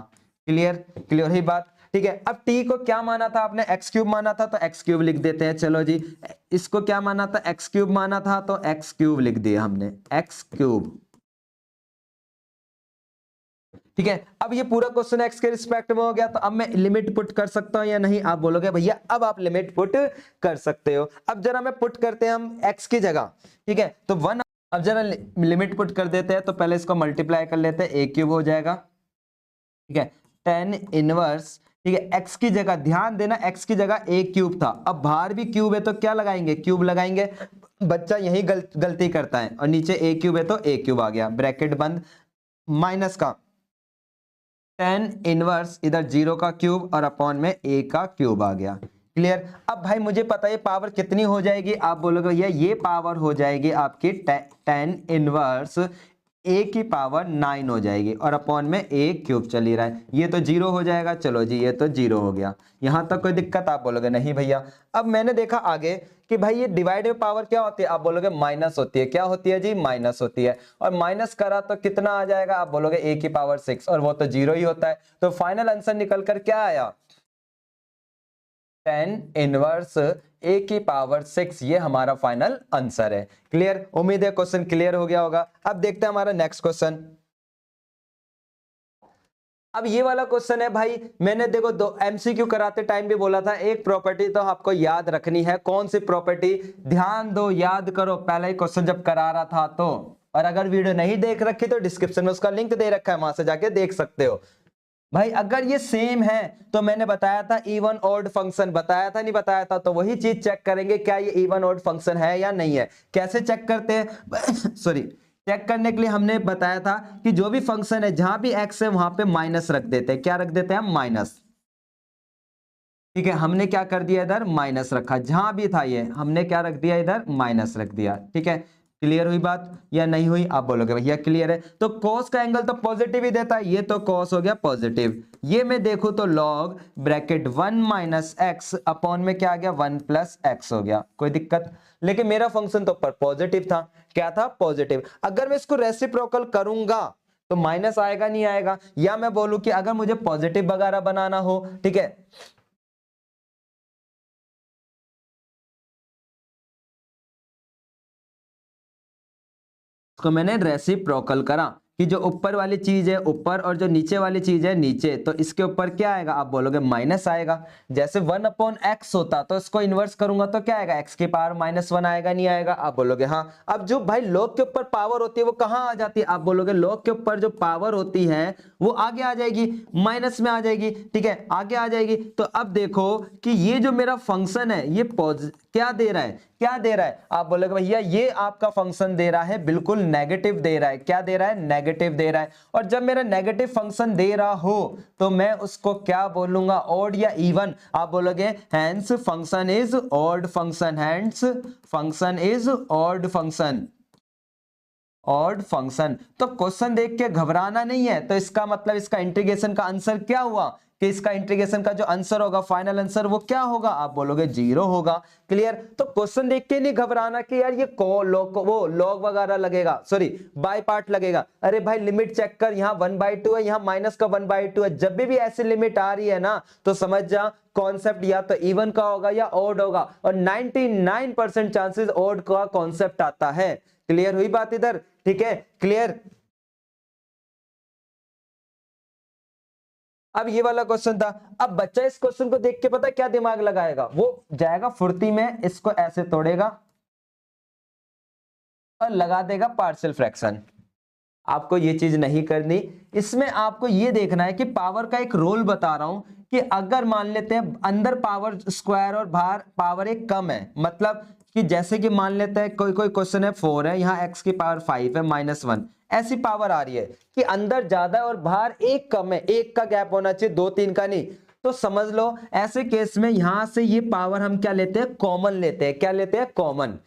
क्लियर, क्लियर ही बात, ठीक है। अब t को क्या माना था आपने, x क्यूब माना था, तो x क्यूब लिख देते हैं। चलो जी, इसको क्या माना था, x क्यूब माना था, तो x क्यूब लिख दिया हमने, x क्यूब, ठीक है। अब ये पूरा क्वेश्चन x के रिस्पेक्ट में हो गया, तो अब मैं लिमिट पुट कर सकता हूं या नहीं, आप बोलोगे भैया अब आप लिमिट पुट कर सकते हो। अब जरा मैं पुट करते हैं हम x की जगह, ठीक है, तो 1, अब जरा लिमिट पुट कर देते हैं, तो पहले इसको मल्टीप्लाई कर लेते हैं, a क्यूब हो जाएगा, ठीक है, tan इनवर्स, ठीक है, x की जगह ध्यान देना, x की जगह a क्यूब था, अब बाहर भी क्यूब है तो क्या लगाएंगे, क्यूब लगाएंगे, बच्चा यही गलती करता है, और नीचे a क्यूब है तो a क्यूब आ गया, ब्रैकेट बंद, माइनस का tan इनवर्स इधर 0 का क्यूब, और अपॉन में a का क्यूब आ गया। क्लियर। अब भाई मुझे पता है पावर कितनी हो जाएगी, आप बोलोगे भैया ये पावर हो जाएगी आपकी tan इनवर्स a की पावर 9 हो जाएगी, और अपॉन में a क्यूब चल ही रहा है, ये तो 0 हो जाएगा। चलो जी ये तो 0 हो गया, यहां तक कोई दिक्कत, आप बोलोगे नहीं भैया। अब मैंने देखा आगे कि भाई ये डिवाइड में पावर क्या होती है, आप बोलोगे माइनस होती है, क्या होती है जी, माइनस होती है, और माइनस करा तो कितना आ जाएगा, आप बोलोगे a की पावर 6, और वो तो 0 ही होता है। तो फाइनल आंसर निकल कर क्या आया, tan इनवर्स a की पावर 6, ये हमारा फाइनल आंसर है। क्लियर, उम्मीद है क्वेश्चन क्लियर हो गया होगा। अब देखते हैं हमारा नेक्स्ट क्वेश्चन। अब ये वाला क्वेश्चन है भाई, मैंने देखो दो एमसीक्यू कराते टाइम भी बोला था, एक प्रॉपर्टी तो आपको याद रखनी है। कौन सी प्रॉपर्टी, ध्यान दो, याद करो, पहला ही क्वेश्चन जब करा रहा था तो, और अगर वीडियो नहीं देख रखी तो डिस्क्रिप्शन में उसका लिंक दे रखा है, वहां से जाके देख सकते हो। भाई अगर ये सेम है तो मैंने बताया था इवन ऑड फंक्शन, बताया था नहीं बताया था, तो वही चीज चेक करेंगे क्या ये इवन ऑड फंक्शन है या नहीं है। कैसे चेक करते हैं सॉरी, चेक करने के लिए हमने बताया था कि जो भी फंक्शन है जहां भी x है वहां पे माइनस रख देते हैं। क्या रख देते हैं हम, माइनस, ठीक है, हमने क्या कर दिया इधर माइनस रखा, जहां भी था ये हमने क्या रख दिया इधर माइनस रख दिया, ठीक है। क्लियर हुई बात या नहीं हुई, आप बोलोगे भैया क्लियर है। तो cos का एंगल तो पॉजिटिव ही देता है, ये तो cos हो गया पॉजिटिव, ये मैं देखूं तो log bracket 1 minus x upon में क्या आ गया 1 प्लस एक्स हो गया, कोई दिक्कत। लेकिन मेरा फंक्शन तो पर पॉजिटिव था, क्या था पॉजिटिव। अगर मैं इसको रेसिप्रोकल करूंगा तो माइनस आएगा नहीं आएगा, या मैं बोलूं कि अगर मुझे पॉजिटिव वगैरह बनाना हो, ठीक है, इसको मैंने रेसिप्रोकल करा कि जो ऊपर वाली चीज है ऊपर और जो नीचे वाली चीज है नीचे, तो इसके ऊपर क्या आएगा, आप बोलोगे माइनस आएगा। जैसे 1/x होता तो इसको इन्वर्स करूंगा तो क्या आएगा, x की पावर -1 आएगा, नहीं आएगा, आप बोलोगे हाँ। अब जो भाई log के ऊपर पावर होती है वो कहाँ आ जाती है, आप बोलोगे log के ऊपर जो पावर होती है वो आगे आ जाएगी, माइनस में आ जाएगी, ठीक है, आगे आ जाएगी। तो अब देखो कि ये जो मेरा फंक्शन है ये क्या दे रहा है, क्या दे रहा है, आप बोलोगे भैया ये आपका फंक्शन दे रहा है बिल्कुल नेगेटिव दे रहा है, क्या दे रहा है, नेगेटिव दे रहा है। और जब मेरा नेगेटिव फंक्शन दे रहा हो तो मैं उसको क्या बोलूंगा, ऑड या इवन, आप बोलोगे hence function is odd function, hence function is odd function, odd function. तो क्वेश्चन देख के घबराना नहीं है, तो इसका मतलब इसका इंटीग्रेशन का आंसर क्या हुआ कि इसका इंटीग्रेशन का जो आंसर होगा, फाइनल आंसर वो क्या होगा, आप बोलोगे 0 होगा। क्लियर। तो क्वेश्चन देख के नहीं घबराना कि यार ये वो लॉग वगैरह लगेगा, सॉरी बाय पार्ट लगेगा। अरे भाई लिमिट चेक कर, यहाँ 1/2 है, यहाँ माइनस का 1/2 है। जब भी ऐसी लिमिट आ रही है ना तो समझ जा कॉन्सेप्ट या तो इवन का होगा या ऑड होगा, और 99% चांसेस ऑड का कॉन्सेप्ट आता है। क्लियर हुई बात इधर, ठीक है, क्लियर। अब ये वाला क्वेश्चन था। अब बच्चा इस क्वेश्चन को देख के पता क्या दिमाग लगाएगा, वो जाएगा फुर्ती में, इसको ऐसे तोड़ेगा और लगा देगा पार्शियल फ्रैक्शन। आपको ये चीज नहीं करनी, इसमें आपको ये देखना है कि पावर का एक रोल बता रहा हूं कि अगर मान लेते हैं अंदर पावर स्क्वायर और बाहर पावर एक कम है, मतलब कि जैसे कि मान लेते हैं कोई क्वेश्चन है 4 है, यहाँ x की पावर 5 है -1, ऐसी पावर आ रही है कि अंदर ज्यादा है और बाहर एक कम है, एक का गैप होना चाहिए, 2 3 का नहीं। तो समझ लो ऐसे केस में यहां से ये पावर हम क्या लेते हैं, कॉमन लेते हैं। क्या लेते हैं, कॉमन।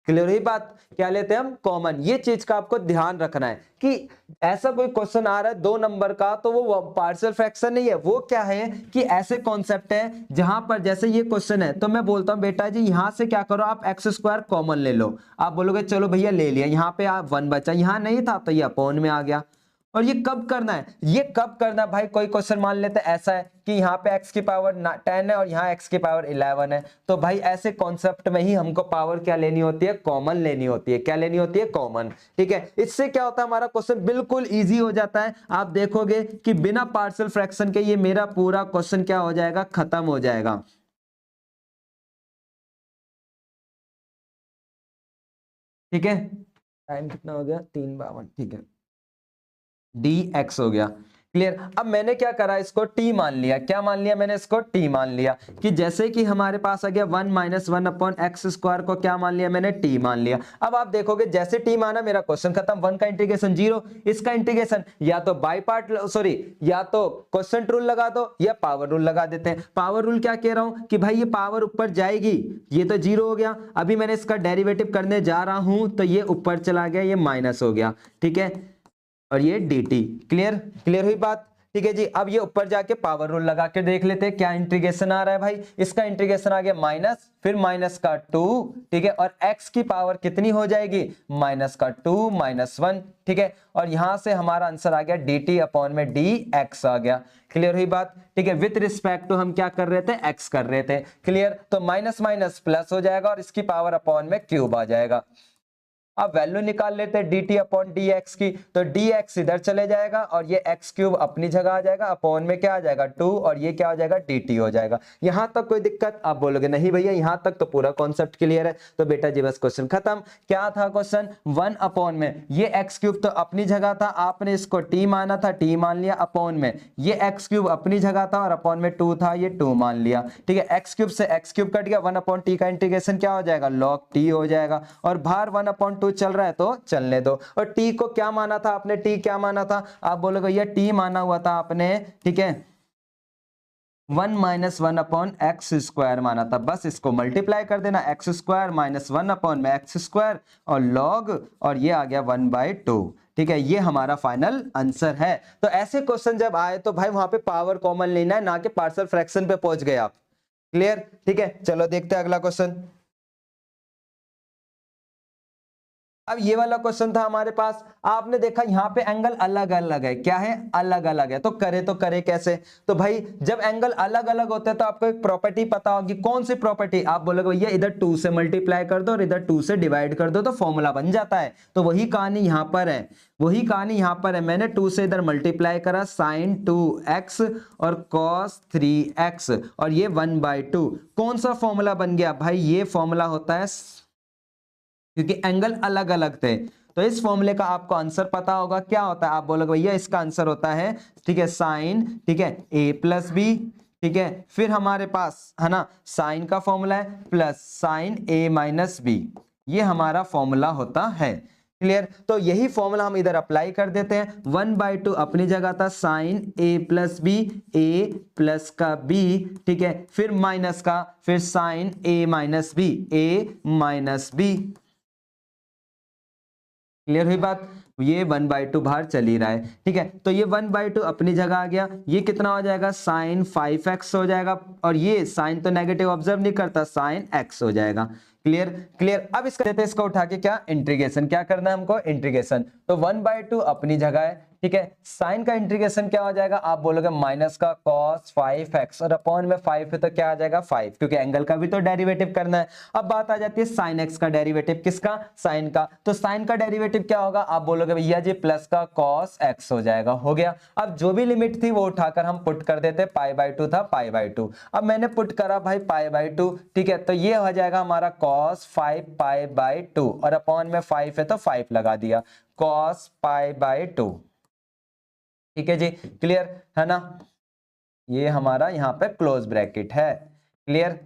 क्लियर हुई बात, क्या लेते हैं हम, कॉमन। ये चीज का आपको ध्यान रखना है कि ऐसा कोई क्वेश्चन आ रहा है 2 नंबर का तो वो पार्शियल फ्रैक्शन नहीं है, वो क्या है कि ऐसे कॉन्सेप्ट है जहां पर जैसे ये क्वेश्चन है तो मैं बोलता हूं बेटा जी यहां से क्या करो, आप x² कॉमन ले लो। आप बोलोगे चलो भैया ले लिया, यहाँ पे आप 1 बचा, यहाँ नहीं था तो ये अपॉन में आ गया। और ये कब करना है, ये कब करना है भाई, कोई क्वेश्चन मान लेते हैं ऐसा है कि यहाँ पे x की पावर 10 है और यहाँ x की पावर 11 है, तो भाई ऐसे कॉन्सेप्ट में ही हमको पावर क्या लेनी होती है, कॉमन लेनी होती है। क्या लेनी होती है, कॉमन। ठीक है, इससे क्या होता है हमारा क्वेश्चन बिल्कुल इजी हो जाता है। आप देखोगे कि बिना पार्शियल फ्रैक्शन के ये मेरा पूरा क्वेश्चन क्या हो जाएगा, खत्म हो जाएगा। ठीक है, टाइम कितना हो गया, 3:52, ठीक है, dx हो गया। क्लियर। अब मैंने क्या करा, इसको t मान लिया। क्या मान लिया मैंने, इसको t मान लिया कि जैसे कि हमारे पास आ गया 1 - 1/x² को क्या मान लिया मैंने, t मान लिया। अब आप देखोगे जैसे t माना मेरा क्वेश्चन खत्म, 1 का इंटीग्रेशन 0, इसका इंटीग्रेशन या तो बाय पार्ट सॉरी या तो क्वेश्चन रूल लगा दो या पावर रूल लगा देते हैं। पावर रूल क्या कह रहा हूं कि भाई ये पावर ऊपर जाएगी, ये तो 0 हो गया। अभी मैंने इसका डेरिवेटिव करने जा रहा हूं तो ये ऊपर चला गया, ये माइनस हो गया। ठीक है, और ये dt। क्लियर, क्लियर हुई बात। ठीक है जी, अब ये ऊपर जाके पावर रूल लगा के देख लेते हैं क्या इंटीग्रेशन आ रहा है भाई। इसका इंटीग्रेशन आ गया माइनस, फिर माइनस का 2, ठीक है, और x की पावर कितनी हो जाएगी, माइनस का 2 -1, ठीक है, और यहां से हमारा आंसर आ गया dt अपॉन में dx आ गया। क्लियर हुई बात। ठीक है, विथ रिस्पेक्ट टू हम क्या कर रहे थे, x कर रहे थे। क्लियर, तो माइनस माइनस प्लस हो जाएगा और इसकी पावर अपॉन में क्यूब आ जाएगा। अब वैल्यू निकाल लेते हैं dt अपॉन dx की, तो dx इधर चले जाएगा और ये x³ अपनी जगह आ जाएगा, अपॉन में क्या आ जाएगा 2, और ये क्या हो जाएगा, dt हो जाएगा। यहां तक कोई दिक्कत, आप बोलोगे नहीं भैया यहां तक तो पूरा कॉन्सेप्ट क्लियर है। तो बेटा जी बस क्वेश्चन खत्म। क्या था क्वेश्चन, 1 अपॉन में ये x³ तो अपनी जगह था, आपने इसको t माना था, t मान लिया, अपॉन में ये x³ अपनी जगह था और अपॉन में 2 था, ये 2 मान लिया। ठीक है, x³ से x³ कट गया, 1 अपॉन t का इंटीग्रेशन क्या हो जाएगा, log t हो जाएगा, और बाहर 1 अपॉन 2 चल रहा है तो चलने दो। और t को क्या माना था आपने, t क्या माना था, आप बोलोगे भैया t माना हुआ था आपने, ठीक है, 1 - 1/x² माना था। बस इसको मल्टीप्लाई कर देना, x² - 1 अपॉन में x² और log, और ये आ गया 1/2। ठीक है, ये हमारा फाइनल आंसर है। तो ऐसे क्वेश्चन जब आए तो भाई वहां पे पावर कॉमन लेना है, ना कि पार्शियल फ्रैक्शन पे पहुंच गए आप। क्लियर, ठीक है, चलो देखते हैं अगला क्वेश्चन। अब ये वाला क्वेश्चन था हमारे पास, आपने देखा यहाँ पे एंगल अलग अलग है, क्या है, अलग अलग है, तो करे कैसे। तो भाई जब एंगल अलग अलग होते हैं तो आपको एक प्रॉपर्टी पता होगी, कौन सी प्रॉपर्टी, आप बोलोगे भैया इधर 2 से मल्टीप्लाई कर दो और इधर 2 से डिवाइड कर दो तो फॉर्मूला बन जाता है। तो वही कहानी यहाँ पर है, वही कहानी यहाँ पर है, मैंने 2 से इधर मल्टीप्लाई करा sin 2x और cos 3x और ये 1/2, कौन सा फॉर्मूला बन गया भाई, ये फॉर्मूला होता है, क्योंकि एंगल अलग अलग थे। तो इस फॉर्मूले का आपको आंसर पता होगा, क्या होता है, आप बोलोगे भैया इसका आंसर होता है, ठीक है, साइन, ठीक है, a प्लस बी, ठीक है, फिर हमारे पास है ना साइन का फॉर्मूला है plus sine a minus B, ये हमारा फॉर्मूला होता है। क्लियर, तो यही फॉर्मूला हम इधर अप्लाई कर देते हैं। 1/2 अपनी जगह था sine a plus B, a plus का b, ठीक है, फिर माइनस का, फिर sine a minus B, a minus B. Clear हुई बात, ये 1/2 बाहर चल ही रहा है, ठीक है, तो ये 1/2 अपनी जगह आ गया, ये कितना हो जाएगा साइन 5x हो जाएगा, और ये साइन तो नेगेटिव ऑब्जर्व नहीं करता, साइन x हो जाएगा। क्लियर क्लियर, अब इसका देते हैं, इसको उठा के क्या इंटीग्रेशन, क्या करना है हमको, इंटीग्रेशन। तो 1/2 अपनी जगह है, ठीक है, साइन का इंटीग्रेशन क्या हो जाएगा, आप बोलोगे माइनस का cos 5x और अपॉन में 5 है तो क्या आ जाएगा 5, क्योंकि एंगल का भी तो डेरिवेटिव करना है। अब बात आ जाती है sin x का डेरिवेटिव, किसका, साइन का, तो साइन का डेरिवेटिव क्या होगा, आप बोलोगे भैया जी प्लस का cos x हो जाएगा, हो गया। अब जो भी लिमिट थी वो उठाकर हम पुट कर देते, π/2 था π/2, अब मैंने पुट करा भाई π/2, ठीक है, तो ये हो जाएगा हमारा cos 5π/2 और अपॉन में 5 है तो 5 लगा दिया, cos π/2, ठीक है जी, क्लियर है ना, ये हमारा यहाँ पे क्लोज ब्रैकेट है। क्लियर,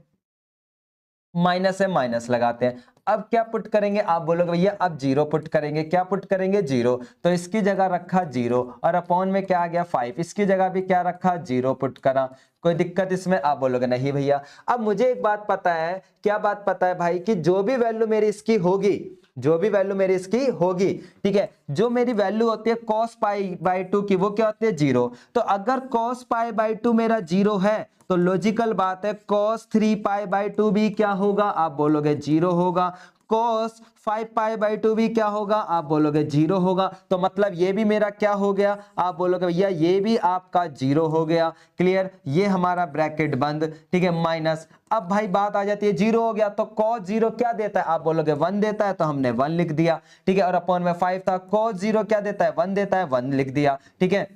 माइनस है, माइनस लगाते हैं। अब क्या पुट करेंगे, आप बोलोगे भैया अब जीरो पुट करेंगे, क्या पुट करेंगे, जीरो, तो इसकी जगह रखा जीरो और अपॉन में क्या आ गया 5, इसकी जगह भी क्या रखा, जीरो पुट करा, कोई दिक्कत इसमें, आप बोलोगे नहीं भैया। अब मुझे एक बात पता है, क्या बात पता है भाई, कि जो भी वैल्यू मेरी इसकी होगी, जो भी वैल्यू मेरी इसकी होगी, ठीक है, जो मेरी वैल्यू होती है cos π/2 की, वो क्या होती है, जीरो। तो अगर cos π/2 मेरा जीरो है तो लॉजिकल बात है cos 3π/2 भी क्या होगा, आप बोलोगे जीरो होगा, cos 5π/2 भी क्या होगा, आप बोलोगे जीरो होगा। तो मतलब ये भी मेरा क्या हो गया, आप बोलोगे भैया ये भी आपका जीरो हो गया। क्लियर, ये हमारा ब्रैकेट बंद, ठीक है, माइनस। अब भाई बात आ जाती है जीरो हो गया तो cos जीरो क्या देता है, आप बोलोगे 1 देता है, तो हमने 1 लिख दिया, ठीक है, और अपॉन में 5 था, cos जीरो क्या देता है, 1 देता है, 1 लिख दिया, ठीक है,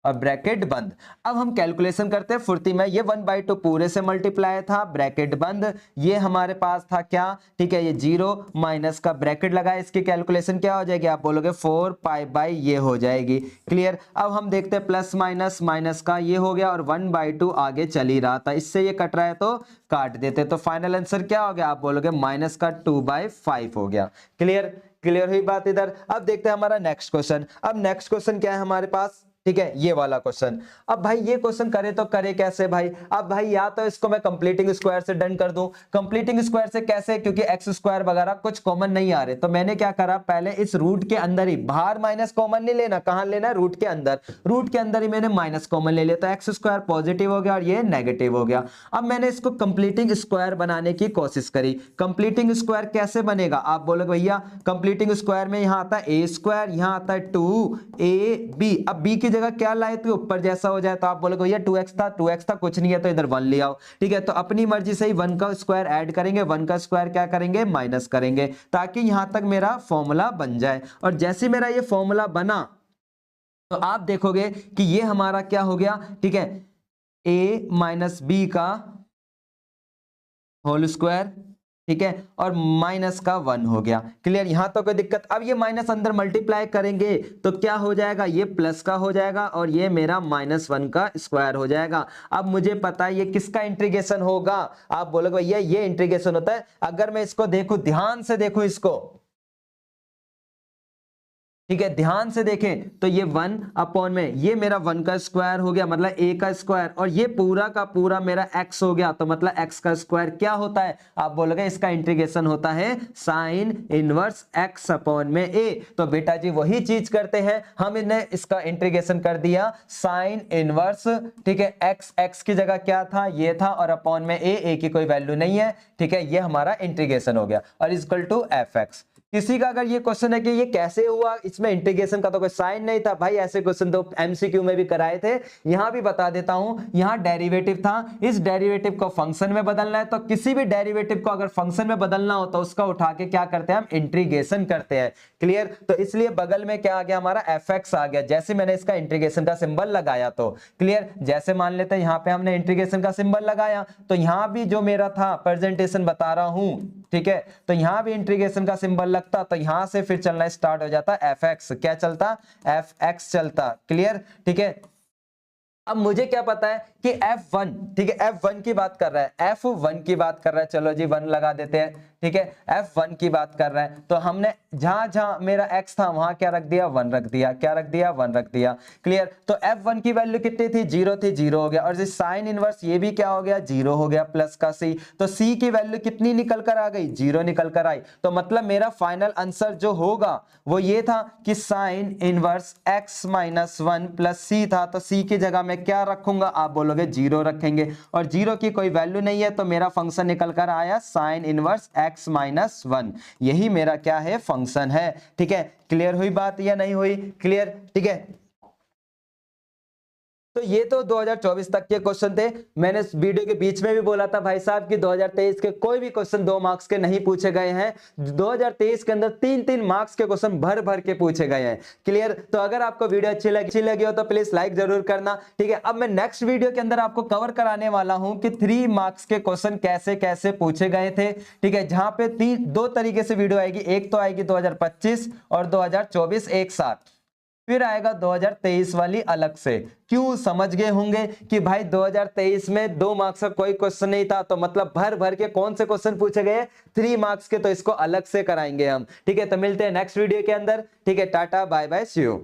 और ब्रैकेट बंद। अब हम कैलकुलेशन करते हैं फुर्ती में, ये 1/2 पूरे से मल्टीप्लाई था, ब्रैकेट बंद, ये हमारे पास था क्या, ठीक है, ये जीरो माइनस का ब्रैकेट लगाए, इसकी कैलकुलेशन क्या हो जाएगी, आप बोलोगे 4π ये हो जाएगी। क्लियर, अब हम देखते हैं प्लस माइनस, माइनस का ये हो गया और 1/2 आगे चल ही रहा था, इससे ये कट रहा है तो काट देते, तो फाइनल आंसर क्या हो गया, आप बोलोगे माइनस का 2/5 हो गया। क्लियर, क्लियर हुई बात इधर। अब देखते हैं हमारा नेक्स्ट क्वेश्चन। अब नेक्स्ट क्वेश्चन क्या है हमारे पास, ठीक है, ये वाला क्वेश्चन। अब भाई ये क्वेश्चन करे तो करे कैसे भाई, अब भाई या तो इसको मैं कंप्लीटिंग स्क्वायर से डन कर दूं, कंप्लीटिंग स्क्वायर से कैसे, क्योंकि एक्स स्क्वायर वगैरह कुछ कॉमन नहीं आ रहे, तो मैंने क्या करा, पहले इस रूट के अंदर ही, बाहर माइनस कॉमन नहीं लेना, कहां लेना है, रूट के अंदर, रूट के अंदर ही मैंने माइनस कॉमन ले लिया, तो एक्स स्क्वायर पॉजिटिव हो गया और ये नेगेटिव हो गया। अब मैंने इसको कंप्लीटिंग स्क्वायर बनाने की कोशिश करी, कंप्लीटिंग स्क्वायर कैसे बनेगा, आप बोलोगे भैया कंप्लीटिंग स्क्वायर में यहां आता है ए स्क्वायर, यहां आता है 2ab, अब b की जगह क्या लाए तो ऊपर जैसा हो जाए, तो आप बोलोगे भैया 2x था कुछ नहीं है तो इधर 1 ले आओ, ठीक है, तो अपनी मर्जी से ही 1 का स्क्वायर ऐड करेंगे, 1 का स्क्वायर क्या करेंगे, माइनस करेंगे, ताकि यहां तक मेरा फॉर्मूला बन जाए। और जैसे मेरा ये फॉर्मूला बना तो आप देखोगे कि ये हमारा क्या हो गया, ठीक है, a माइनस बी का होल स्क्वायर, ठीक है, और माइनस का 1 हो गया। क्लियर, यहां तो कोई दिक्कत। अब ये माइनस अंदर मल्टीप्लाई करेंगे तो क्या हो जाएगा, ये प्लस का हो जाएगा और ये मेरा -1 का स्क्वायर हो जाएगा। अब मुझे पता है ये किसका इंटीग्रेशन होगा, आप बोलोगे भैया ये इंटीग्रेशन होता है। अगर मैं इसको देखूं, ध्यान से देखूं इसको, ठीक है, ध्यान से देखें तो ये 1 अपॉन में ये मेरा 1 का स्क्वायर हो गया मतलब a का स्क्वायर, और ये पूरा का पूरा मेरा x हो गया तो मतलब x का स्क्वायर क्या होता है, आप बोलोगे इसका इंटीग्रेशन होता है साइन इनवर्स x अपॉन में a। तो बेटा जी वही चीज करते हैं, हम इन्हें इसका इंटीग्रेशन कर दिया साइन इनवर्स, ठीक है, x की जगह क्या था ये था, और अपॉन में a की कोई वैल्यू नहीं है, ठीक है, ये हमारा इंटीग्रेशन हो गया और इक्वल टू fx। किसी का अगर ये क्वेश्चन है कि ये कैसे हुआ, इसमें इंटीग्रेशन का तो कोई साइन नहीं था भाई, ऐसे क्वेश्चन तो एमसीक्यू में भी कराए थे, यहां भी बता देता हूं, यहां डेरिवेटिव था, इस डेरिवेटिव को फंक्शन में बदलना है, तो किसी भी डेरिवेटिव को अगर फंक्शन में बदलना हो तो उसका उठा के क्या करते हैं हम, इंटीग्रेशन करते हैं। क्लियर, तो इसलिए बगल में क्या आ गया हमारा fx आ गया, जैसे मैंने इसका इंटीग्रेशन का सिंबल लगाया तो क्लियर, जैसे मान लेते हैं यहां पे हमने इंटीग्रेशन का सिंबल लगाया तो यहां भी जो मेरा था प्रेजेंटेशन बता रहा हूं, ठीक है, तो यहां भी इंटीग्रेशन का सिंबल लगता तो यहां से फिर चलना स्टार्ट हो जाता fx, क्या चलता, fx चलता। क्लियर, ठीक है। अब मुझे क्या पता है कि f1, ठीक है, f1 की बात कर रहा है, f1 की बात कर रहा है, चलो जी 1 लगा देते हैं, ठीक है, f1 की बात कर रहा है तो हमने जहां जहां मेरा x था वहां क्या रख दिया, 1 रख दिया, क्या रख दिया, 1 रख दिया। क्लियर, तो f1 की वैल्यू कितनी थी, 0 थी, 0 हो गया, और साइन इनवर्स ये भी क्या हो गया, 0 हो गया, प्लस का c, तो c की वैल्यू कितनी निकल कर आ गई, 0 निकल कर आई। तो मतलब मेरा फाइनल आंसर जो होगा वो ये था कि sine inverse x minus 1 plus c था, तो c की जगह में क्या रखूंगा, आप बोलोगे 0 रखेंगे, और 0 की कोई वैल्यू नहीं है तो मेरा फंक्शन निकल कर आया साइन इनवर्स x माइनस 1, यही मेरा क्या है, फंक्शन है। ठीक है, क्लियर हुई बात या नहीं हुई, क्लियर, ठीक है। तो ये तो 2024 तक के क्वेश्चन थे, मैंने इस वीडियो के बीच में भी बोला था भाई साहब कि 2023 के कोई भी क्वेश्चन 2 मार्क्स के नहीं पूछे गए हैं, 2023 के अंदर 3-3 मार्क्स के क्वेश्चन भर भर के पूछे गए हैं। क्लियर, तो अगर आपको वीडियो अच्छी लगी हो तो प्लीज लाइक जरूर करना। ठीक है, अब मैं नेक्स्ट वीडियो के अंदर आपको कवर कराने वाला हूं कि 3 मार्क्स के क्वेश्चन कैसे कैसे पूछे गए थे। ठीक है, जहां पे 2 तरीके से वीडियो आएगी, एक तो आएगी 2025 और 2024 एक साथ, फिर आएगा 2023 वाली अलग से। क्यों, समझ गए होंगे कि भाई 2023 में 2 मार्क्स का कोई क्वेश्चन नहीं था, तो मतलब भर भर के कौन से क्वेश्चन पूछे गए, 3 मार्क्स के, तो इसको अलग से कराएंगे हम। ठीक है, तो मिलते हैं नेक्स्ट वीडियो के अंदर। ठीक है, tata bye bye, see you.